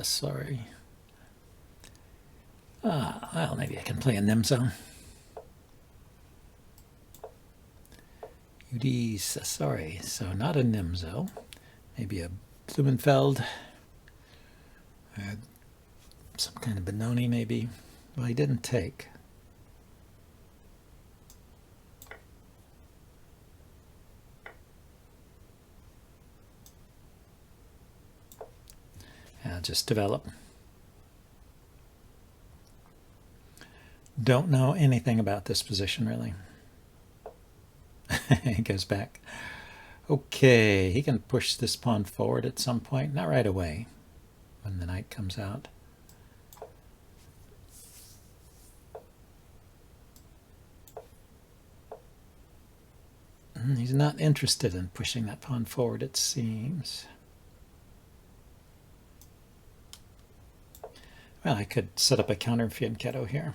sorry. Well, maybe I can play a Nimzo. Sorry, so not a Nimzo. Maybe a Blumenfeld. Some kind of Benoni, maybe. Well, he didn't take. Just develop. Don't know anything about this position, really. He goes back. Okay, he can push this pawn forward at some point. Not right away, when the knight comes out. He's not interested in pushing that pawn forward, it seems. Well, I could set up a counter fianchetto here.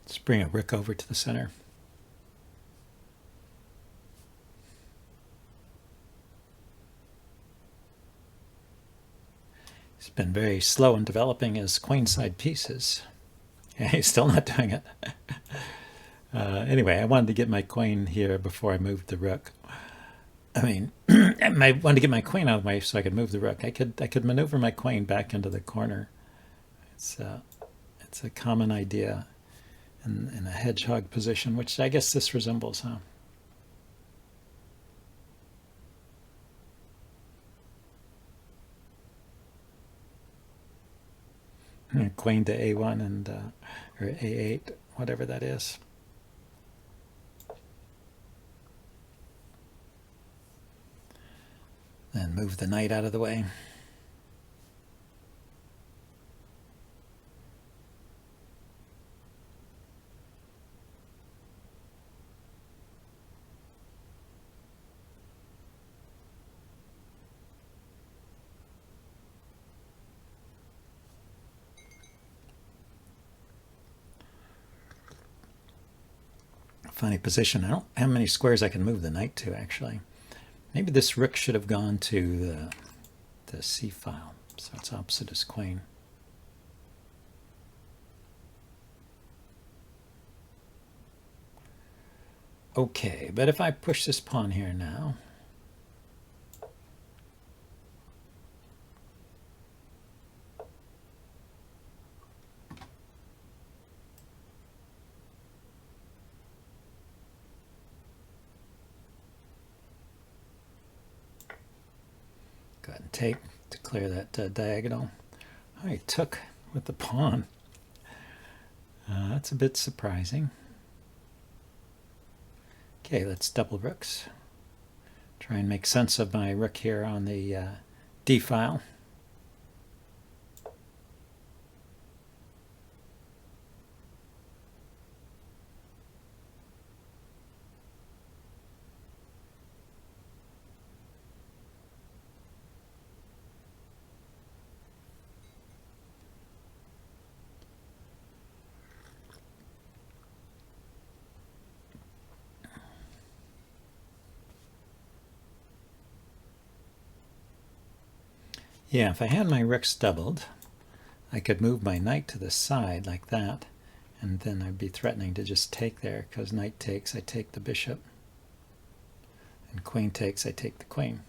Let's bring a rook over to the center. He's been very slow in developing his queenside pieces. Yeah, he's still not doing it. Anyway, I wanted to get my queen here before I moved the rook. I mean, I wanted to get my queen out of the way so I could move the rook. I could maneuver my queen back into the corner. It's a common idea in a hedgehog position, which I guess this resembles, huh? Queen to a1 and or a8, whatever that is. Then move the knight out of the way. Funny position. I don't have many squares I can move the knight to, actually. Maybe this rook should have gone to the c file, so it's opposite his queen. Okay, but if I push this pawn here now, go ahead and take to clear that diagonal. Oh, he took with the pawn. That's a bit surprising. Okay, let's double rooks. Try and make sense of my rook here on the d file. Yeah, if I had my rooks doubled, I could move my knight to the side like that, and then I'd be threatening to just take there, because knight takes, I take the bishop, and queen takes, I take the queen.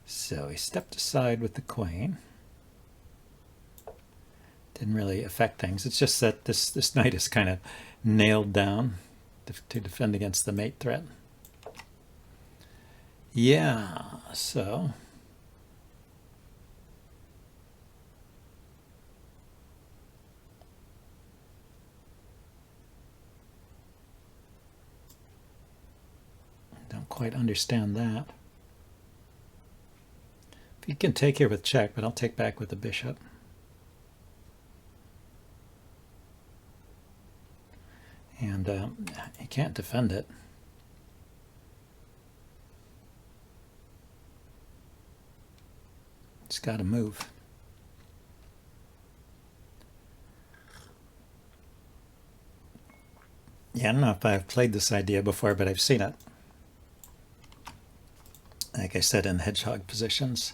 So he stepped aside with the queen. Didn't really affect things. It's just that this knight is kind of nailed down to defend against the mate threat. Yeah, so don't quite understand that. You can take here with check, but I'll take back with the bishop. And you can't defend it. It's got to move. Yeah, I don't know if I've played this idea before, but I've seen it. Like I said, in hedgehog positions.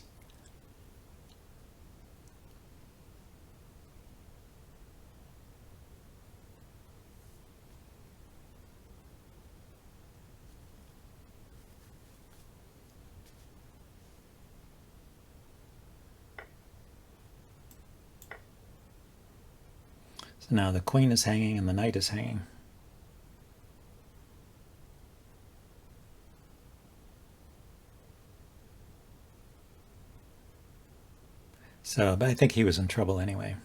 So now the queen is hanging and the knight is hanging. So, but I think he was in trouble anyway.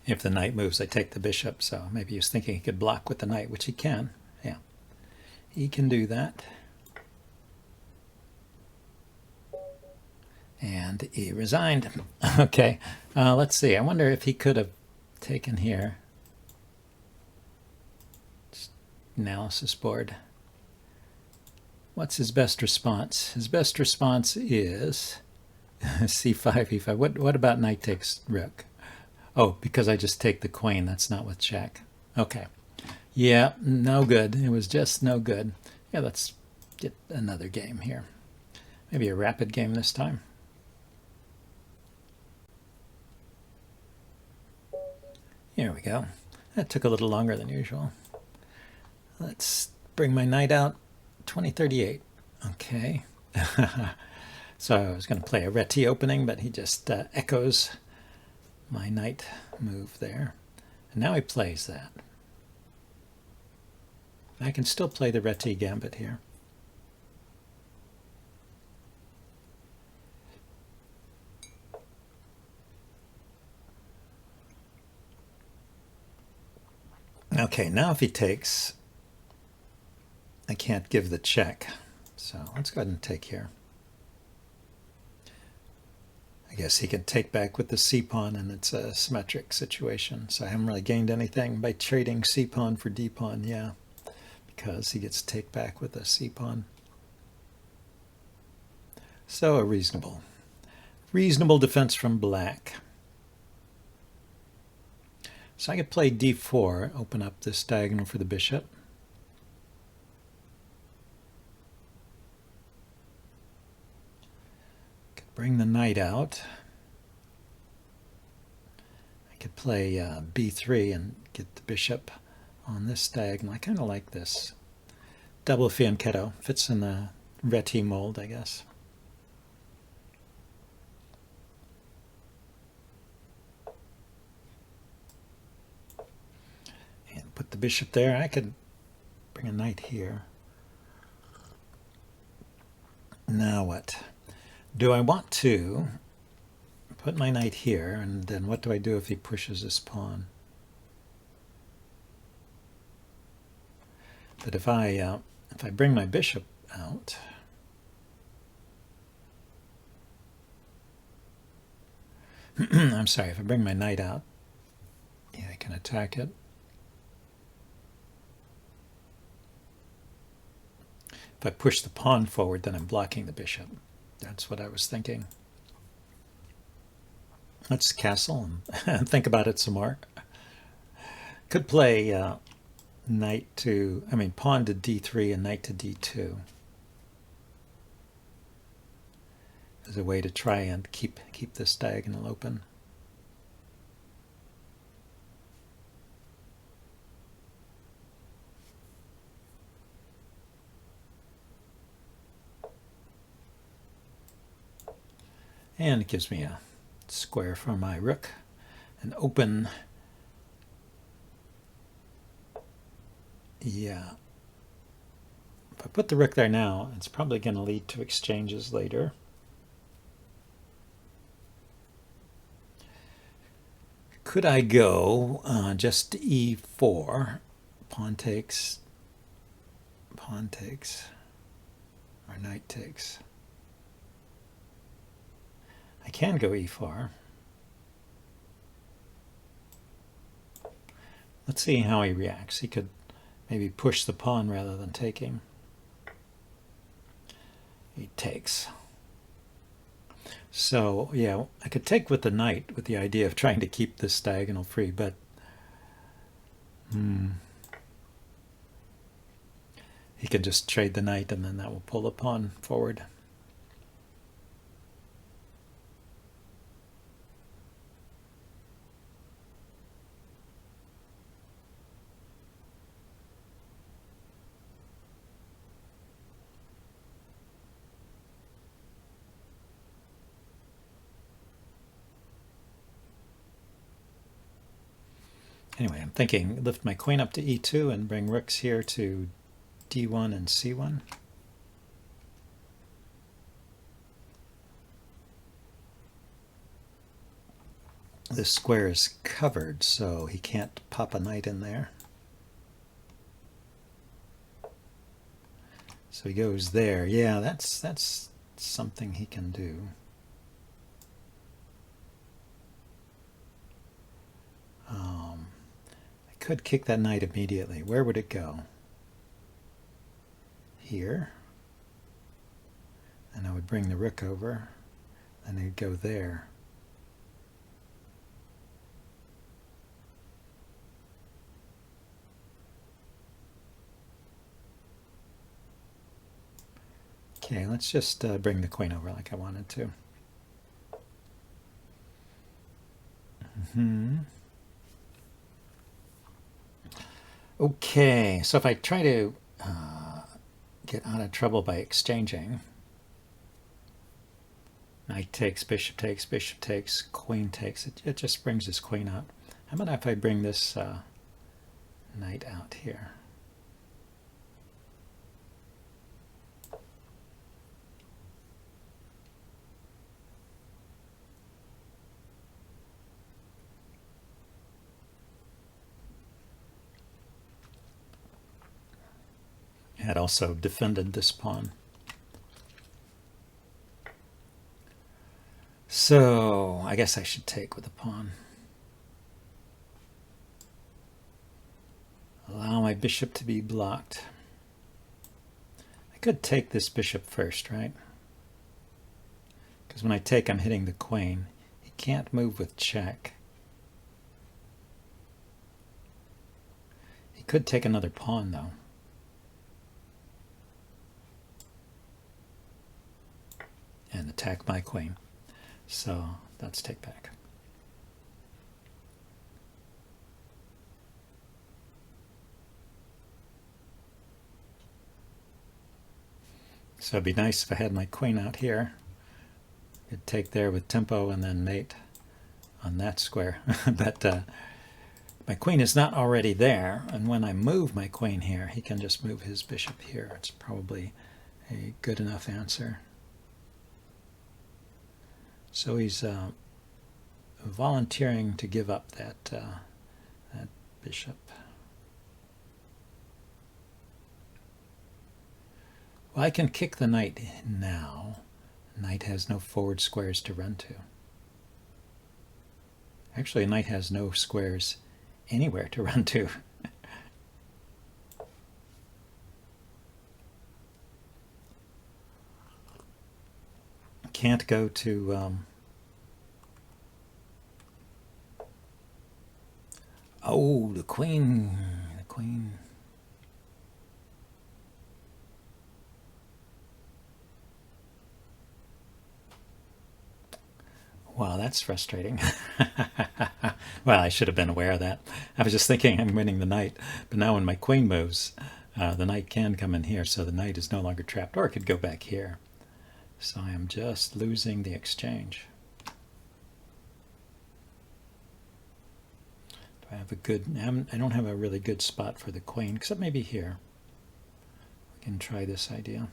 If the knight moves, I take the bishop. So maybe he was thinking he could block with the knight, which he can. Yeah, he can do that. And he resigned. Okay, let's see. I wonder if he could have taken here. Just analysis board. What's his best response? His best response is c5, e5. What about knight takes rook? Oh, because I just take the queen. That's not with check. Okay. Yeah, no good. It was just no good. Yeah, let's get another game here. Maybe a rapid game this time. Here we go. That took a little longer than usual. Let's bring my knight out. 2038. Okay. So I was going to play a reti opening, but he just echoes my knight move there. And now he plays that. I can still play the reti gambit here. Okay, now if he takes, I can't give the check. So let's go ahead and take here. I guess he could take back with the c-pawn, and it's a symmetric situation. So I haven't really gained anything by trading c-pawn for d-pawn, yeah, because he gets to take back with the c-pawn. So a reasonable defense from black. So I could play d4, open up this diagonal for the bishop. Bring the knight out. I could play b3 and get the bishop on this diagonal. I kind of like this. Double fianchetto. Fits in the reti mold, I guess. And put the bishop there. I could bring a knight here. Now what? Do I want to put my knight here, and then what do I do if he pushes this pawn? But if I bring my bishop out, I'm sorry, if I bring my knight out, yeah, I can attack it. If I push the pawn forward, then I'm blocking the bishop. That's what I was thinking. Let's castle and think about it some more. Could play pawn to d3 and knight to d2 as a way to try and keep this diagonal open. And it gives me a square for my rook, an open. Yeah. If I put the rook there now, it's probably going to lead to exchanges later. Could I go just e4, pawn takes, or knight takes? I can go e4. Let's see how he reacts. He could maybe push the pawn rather than taking. He takes. So, yeah, I could take with the knight with the idea of trying to keep this diagonal free, but he could just trade the knight and then that will pull the pawn forward. Anyway, I'm thinking lift my queen up to e2 and bring rooks here to d1 and c1. This square is covered, so he can't pop a knight in there. So he goes there. Yeah, that's something he can do. I could kick that knight immediately. Where would it go? Here. And I would bring the rook over, and it'd go there. Okay, let's just bring the queen over like I wanted to. Okay, so if I try to get out of trouble by exchanging, knight takes, bishop takes, queen takes, it just brings his queen out. How about if I bring this knight out here? Had also defended this pawn. So I guess I should take with the pawn. Allow my bishop to be blocked. I could take this bishop first, right? Because when I take, I'm hitting the queen. He can't move with check. He could take another pawn, though. And attack my queen. So that's take back. So it'd be nice if I had my queen out here. Could take there with tempo and then mate on that square. But my queen is not already there, and when I move my queen here, he can just move his bishop here. It's probably a good enough answer. So he's volunteering to give up that bishop. Well, I can kick the knight now. Knight has no forward squares to run to. Actually, a knight has no squares anywhere to run to. Can't go to oh, the queen. Wow, that's frustrating. Well, I should have been aware of that. I was just thinking I'm winning the knight, but now when my queen moves, the knight can come in here, so the knight is no longer trapped, or it could go back here. So I am just losing the exchange. Do I have a good... I don't have a really good spot for the queen, except maybe here. We can try this idea.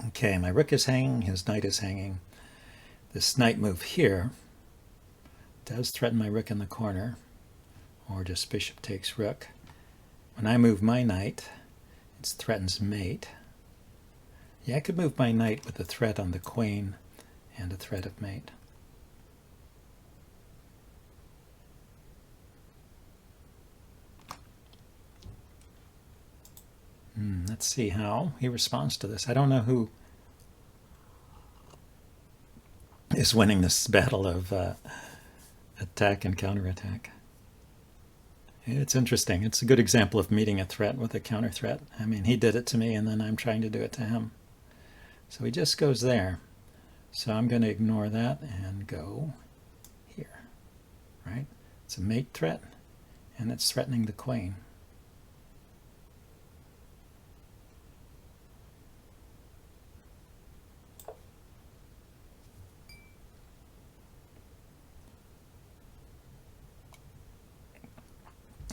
Okay, my rook is hanging, his knight is hanging. This knight move here does threaten my rook in the corner, or just bishop takes rook. When I move my knight, it threatens mate. Yeah, I could move my knight with a threat on the queen and a threat of mate. Let's see how he responds to this. I don't know who is winning this battle of attack and counterattack. It's interesting. It's a good example of meeting a threat with a counter threat. I mean, he did it to me, and then I'm trying to do it to him. So he just goes there. So I'm going to ignore that and go here, right? It's a mate threat, and it's threatening the queen.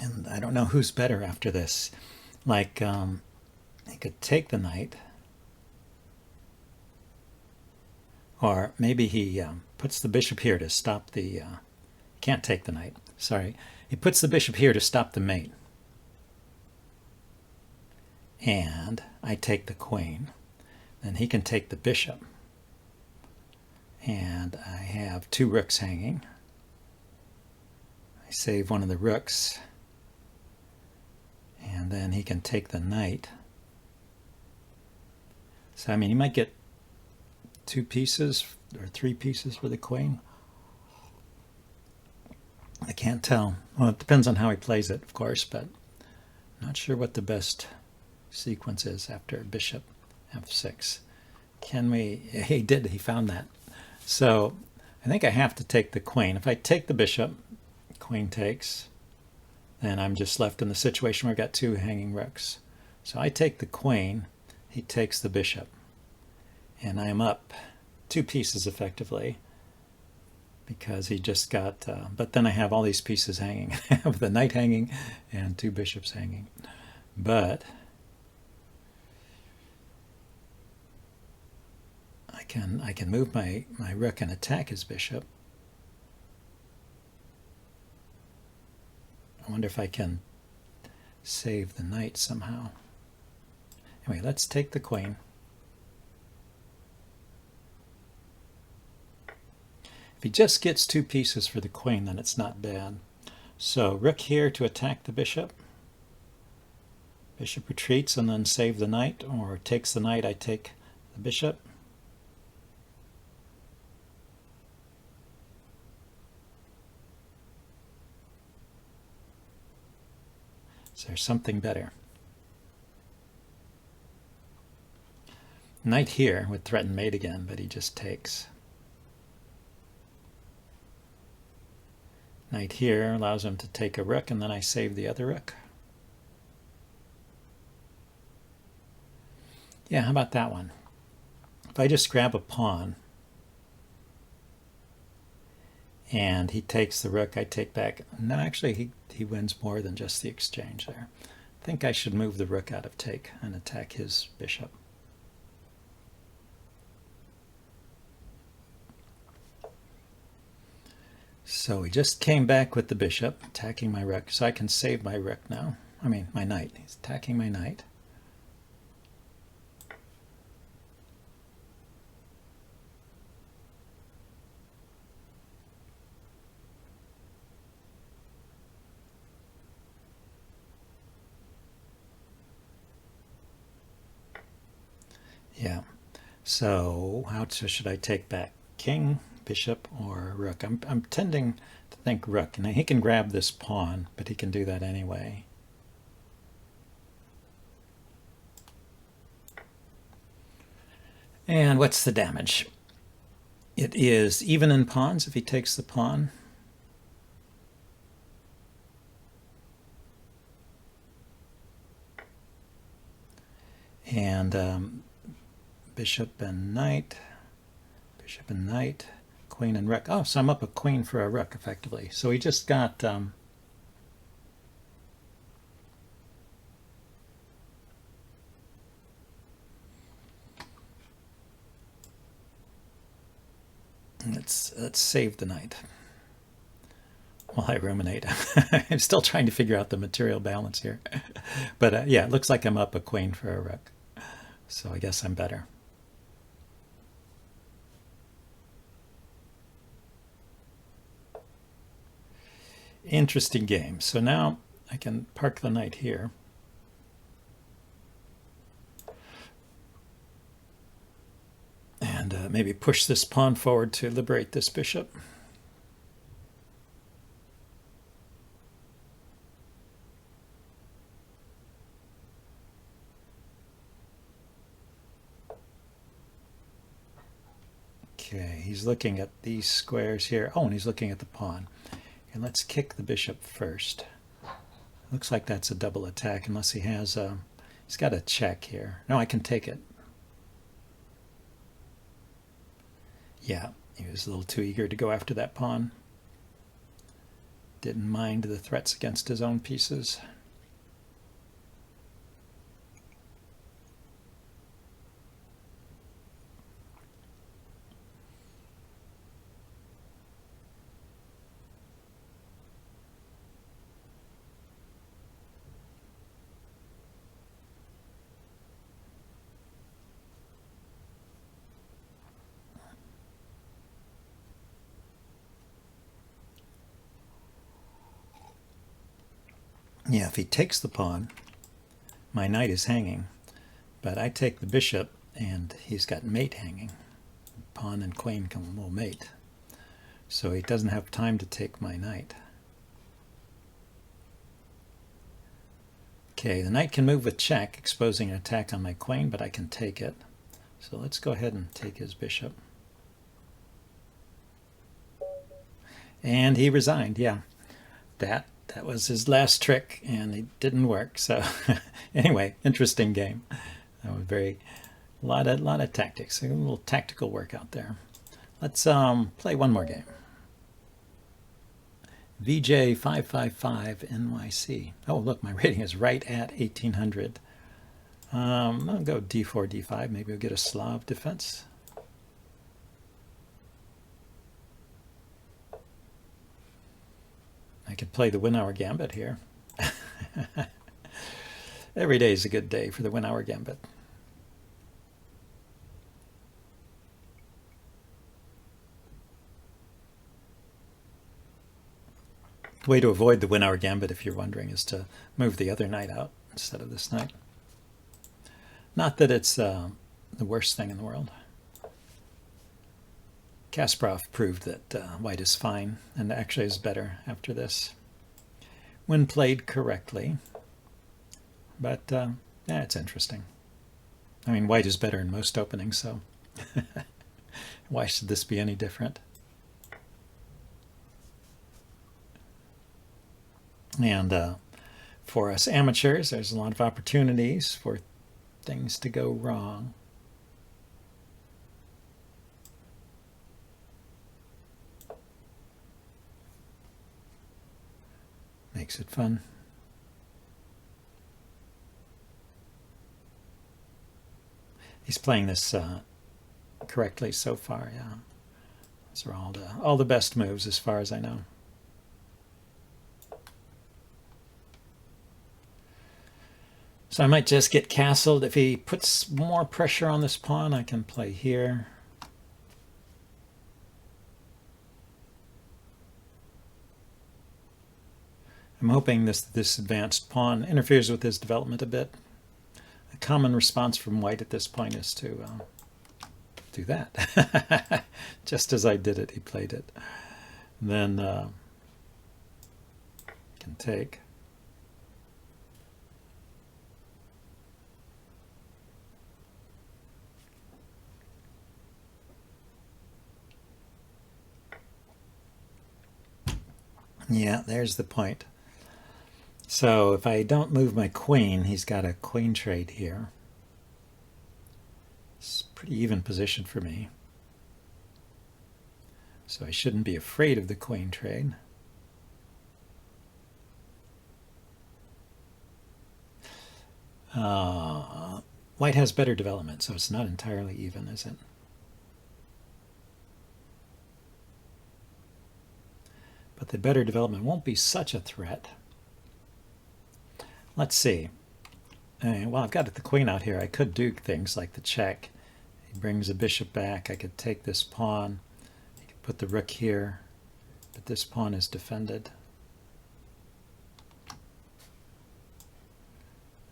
And I don't know who's better after this. Like, he could take the knight, or maybe he puts the bishop here to stop the, can't take the knight, sorry. He puts the bishop here to stop the mate. And I take the queen. Then he can take the bishop. And I have two rooks hanging. I save one of the rooks. And then he can take the knight. So, I mean, he might get 2 pieces or 3 pieces for the queen. I can't tell. Well, it depends on how he plays it, of course, but I'm not sure what the best sequence is after bishop f6. Can we? He found that. So I think I have to take the queen. If I take the bishop, queen takes, then I'm just left in the situation where I've got 2 hanging rooks. So I take the queen, he takes the bishop, and I am up 2 pieces effectively, because he just got, but then I have all these pieces hanging. I have the knight hanging and 2 bishops hanging. But I can move my rook and attack his bishop. I wonder if I can save the knight somehow. Anyway, let's take the queen. If he just gets 2 pieces for the queen, then it's not bad. So rook here to attack the bishop. Bishop retreats and then save the knight, or takes the knight, I take the bishop. Is there something better? Knight here would threaten mate again, but he just takes. Knight here allows him to take a rook, and then I save the other rook. Yeah, how about that one? If I just grab a pawn, and he takes the rook, I take back. No, actually, he wins more than just the exchange there. I think I should move the rook out of take and attack his bishop. So he just came back with the bishop, attacking my rook, so I can save my rook now. I mean, my knight. He's attacking my knight. Yeah. So how should I take back? King, bishop, or rook? I'm tending to think rook. Now he can grab this pawn, but he can do that anyway. And what's the damage? It is even in pawns if he takes the pawn. And bishop and knight, queen and rook. Oh, so I'm up a queen for a rook, effectively. So he just got Let's save the knight while I ruminate. I'm still trying to figure out the material balance here. But yeah, it looks like I'm up a queen for a rook. So I guess I'm better. Interesting game. So now I can park the knight here. And maybe push this pawn forward to liberate this bishop. Okay, he's looking at these squares here. Oh, and he's looking at the pawn. And let's kick the bishop first. Looks like that's a double attack, unless he has he's got a check here. No, I can take it. Yeah, he was a little too eager to go after that pawn. Didn't mind the threats against his own pieces. Yeah, if he takes the pawn, my knight is hanging, but I take the bishop and he's got mate hanging. Pawn and queen will mate. So he doesn't have time to take my knight. Okay, the knight can move with check, exposing an attack on my queen, but I can take it. So let's go ahead and take his bishop. And he resigned, yeah. That was his last trick, and it didn't work. So anyway, interesting game. That was a lot of tactics, a little tactical work out there. Let's play one more game. VJ555NYC. Oh, look, my rating is right at 1800. I'll go D4, D5. Maybe we'll get a Slav defense. I could play the win-hour gambit here. Every day is a good day for the win-hour gambit. The way to avoid the win-hour gambit, if you're wondering, is to move the other knight out instead of this knight. Not that it's the worst thing in the world. Kasparov proved that white is fine, and actually is better after this, when played correctly. But yeah, it's interesting. I mean, white is better in most openings, so why should this be any different? And for us amateurs, there's a lot of opportunities for things to go wrong. Makes it fun. He's playing this correctly so far, yeah. Those are all the best moves as far as I know. So I might just get castled. If he puts more pressure on this pawn, I can play here. I'm hoping this advanced pawn interferes with his development a bit. A common response from white at this point is to do that. Just as I did it, he played it. And then can take. Yeah, there's the point. So if I don't move my queen, he's got a queen trade here. It's a pretty even position for me. So I shouldn't be afraid of the queen trade. White has better development, so it's not entirely even, is it? but the better development won't be such a threat. Let's see. Well, I've got the queen out here. I could do things like the check. He brings the bishop back. I could take this pawn. I could put the rook here, but this pawn is defended.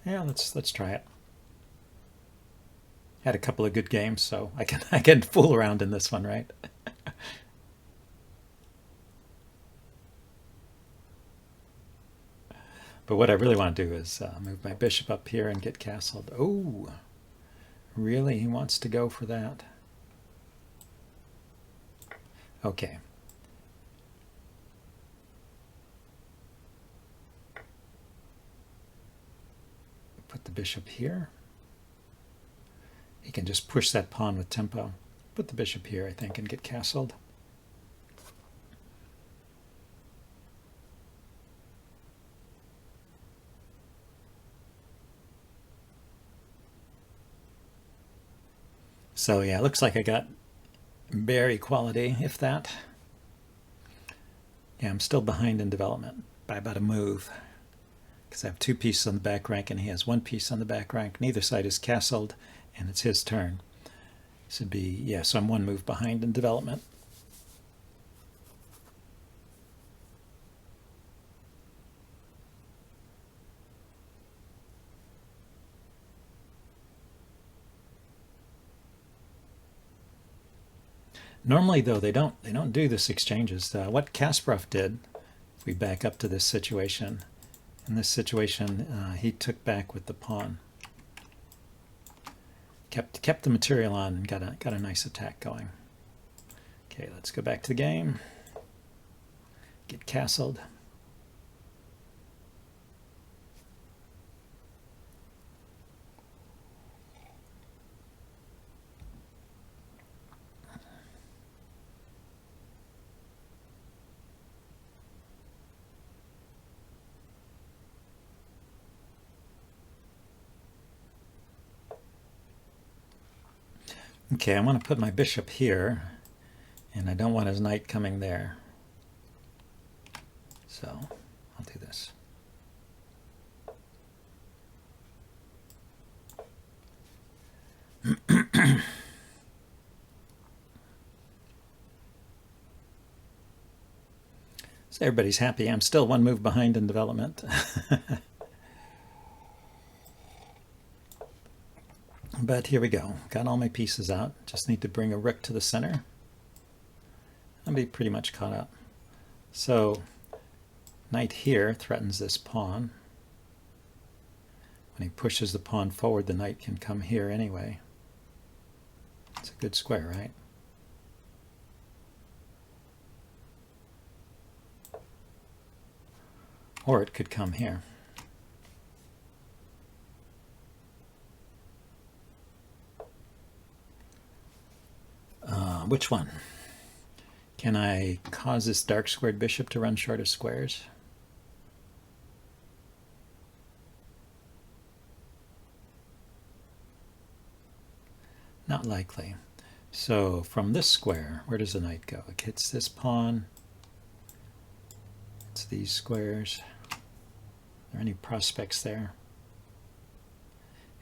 Yeah, let's try it. Had a couple of good games, so I can fool around in this one, right? But what I really want to do is move my bishop up here and get castled. Oh, really? He wants to go for that. Okay. Put the bishop here. He can just push that pawn with tempo. Put the bishop here, I think, and get castled. So yeah, it looks like I got bare equality, if that. Yeah, I'm still behind in development by about a move, because I have 2 pieces on the back rank and he has 1 piece on the back rank. Neither side is castled, and it's his turn. This would be, yeah, so I'm 1 move behind in development. Normally, though, they don't do this exchanges. What Kasparov did, if we back up to this situation, in this situation, he took back with the pawn, kept the material on, and got a nice attack going. Okay, let's go back to the game. Get castled. Okay, I want to put my bishop here, and I don't want his knight coming there. So I'll do this. So everybody's happy. I'm still 1 move behind in development. But here we go. Got all my pieces out. Just need to bring a rook to the center. I'll be pretty much caught up. So knight here threatens this pawn. When he pushes the pawn forward, the knight can come here anyway. It's a good square, right? Or it could come here. Which one? Can I cause this dark squared bishop to run short of squares? Not likely. So from this square, where does the knight go? It hits this pawn. It's these squares. Are there any prospects there?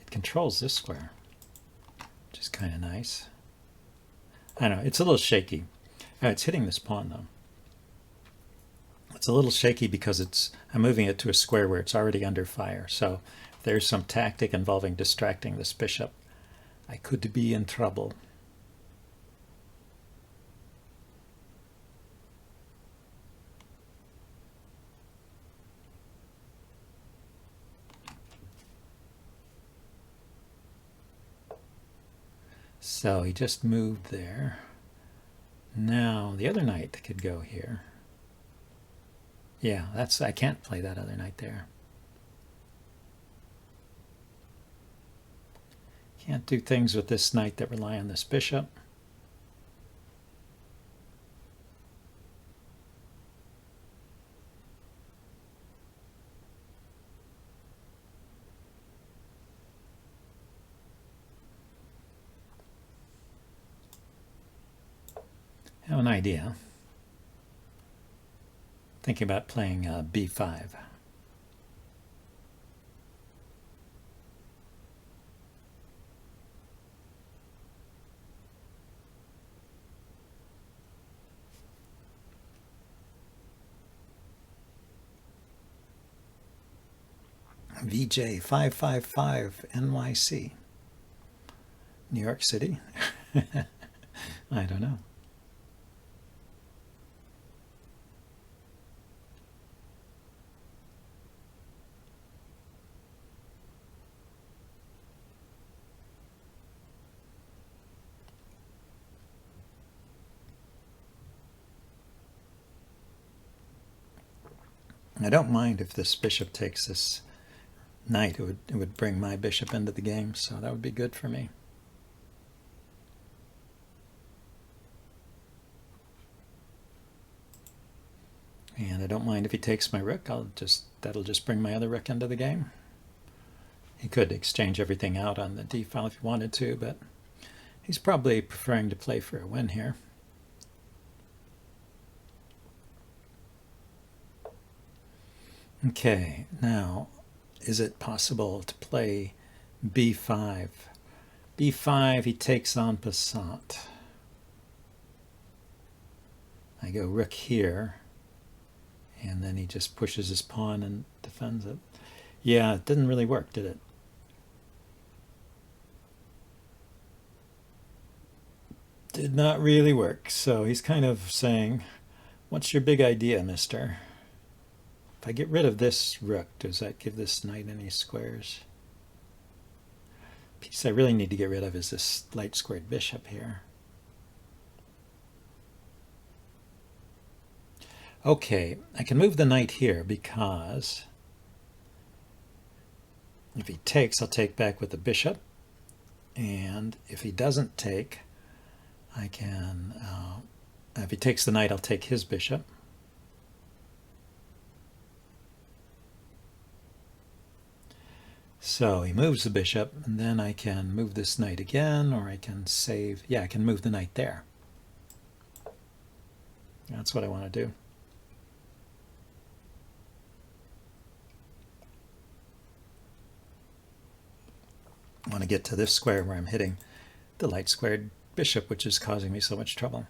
It controls this square, which is kind of nice. I don't know, it's a little shaky. It's hitting this pawn though. It's a little shaky because I'm moving it to a square where it's already under fire. So if there's some tactic involving distracting this bishop, I could be in trouble. So he just moved there. Now the other knight could go here. Yeah, I can't play that other knight there. Can't do things with this knight that rely on this bishop. I have an idea. thinking about playing b5. VJ 555 NYC, New York City. I don't know. I don't mind if this bishop takes this knight. It would bring my bishop into the game, so that would be good for me. And I don't mind if he takes my rook. That'll just bring my other rook into the game. He could exchange everything out on the d file if he wanted to, but he's probably preferring to play for a win here. Okay, now, is it possible to play b5? b5, he takes en passant. I go rook here, and then he just pushes his pawn and defends it. Yeah, it didn't really work, did it? Did not really work. So he's kind of saying, what's your big idea, mister? If I get rid of this rook, does that give this knight any squares? The piece I really need to get rid of is this light squared bishop here. Okay, I can move the knight here because if he takes, I'll take back with the bishop. And if he doesn't take, I can, if he takes the knight, I'll take his bishop. So he moves the bishop, and then I can move this knight again, or I can save. Yeah, I can move the knight there. That's what I want to do. I want to get to this square where I'm hitting the light squared bishop, which is causing me so much trouble.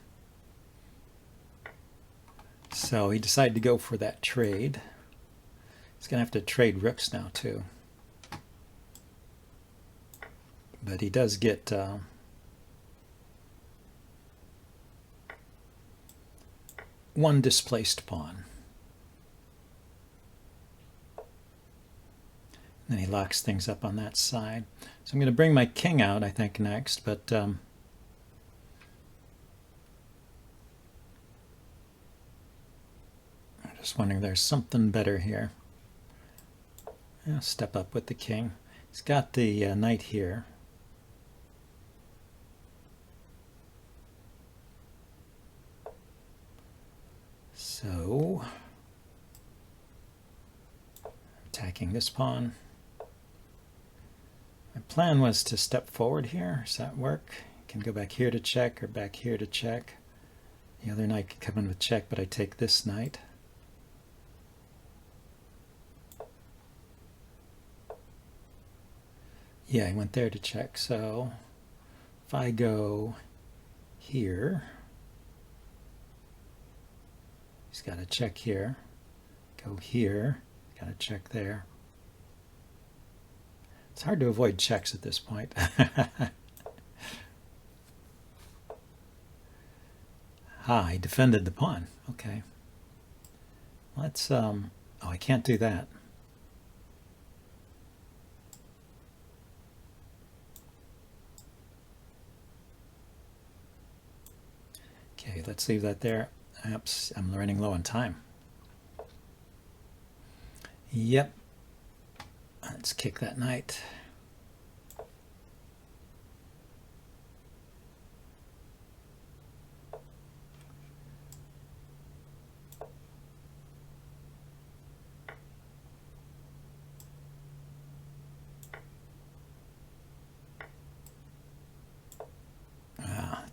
So he decided to go for that trade. He's going to have to trade rooks now, too. But he does get one displaced pawn. And then he locks things up on that side. So I'm going to bring my king out, I think, next. But I'm just wondering if there's something better here. I'll step up with the king. He's got the knight here. So, attacking this pawn. My plan was to step forward here. Does that work? I can go back here to check or back here to check. The other knight could come in with check, but I take this knight. Yeah, he went there to check. So if I go here, he's got to check here. Go here, got to check there. It's hard to avoid checks at this point. Ah, he defended the pawn. Okay. Let's, oh, I can't do that. Okay, let's leave that there. Oops, I'm running low on time. Yep. Let's kick that knight.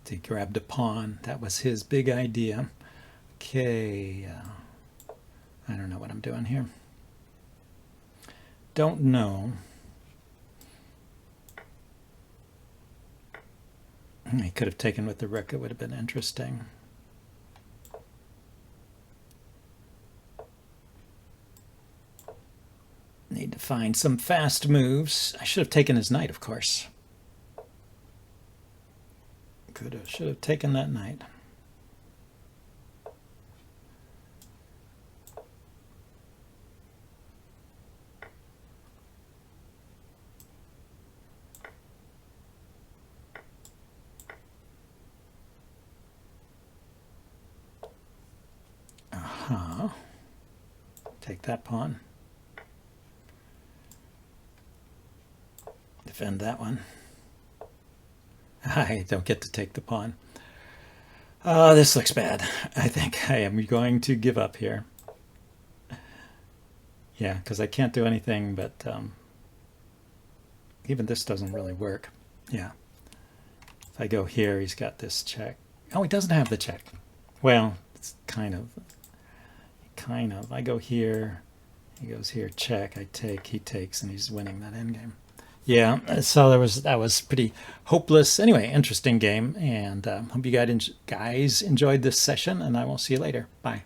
He grabbed a pawn. That was his big idea. Okay. I don't know what I'm doing here. Don't know. He could have taken with the rook. It would have been interesting. Need to find some fast moves. I should have taken his knight, of course. Should have taken that knight. Take that pawn. Defend that one. I don't get to take the pawn. This looks bad. I think I am going to give up here. Yeah, because I can't do anything, but even this doesn't really work. Yeah. If I go here, he's got this check. Oh, he doesn't have the check. Well, it's kind of. I go here, he goes here, check, I take, he takes, and he's winning that endgame. Yeah, so that was pretty hopeless. Anyway, interesting game, and hope you guys enjoyed this session, and I will see you later. Bye.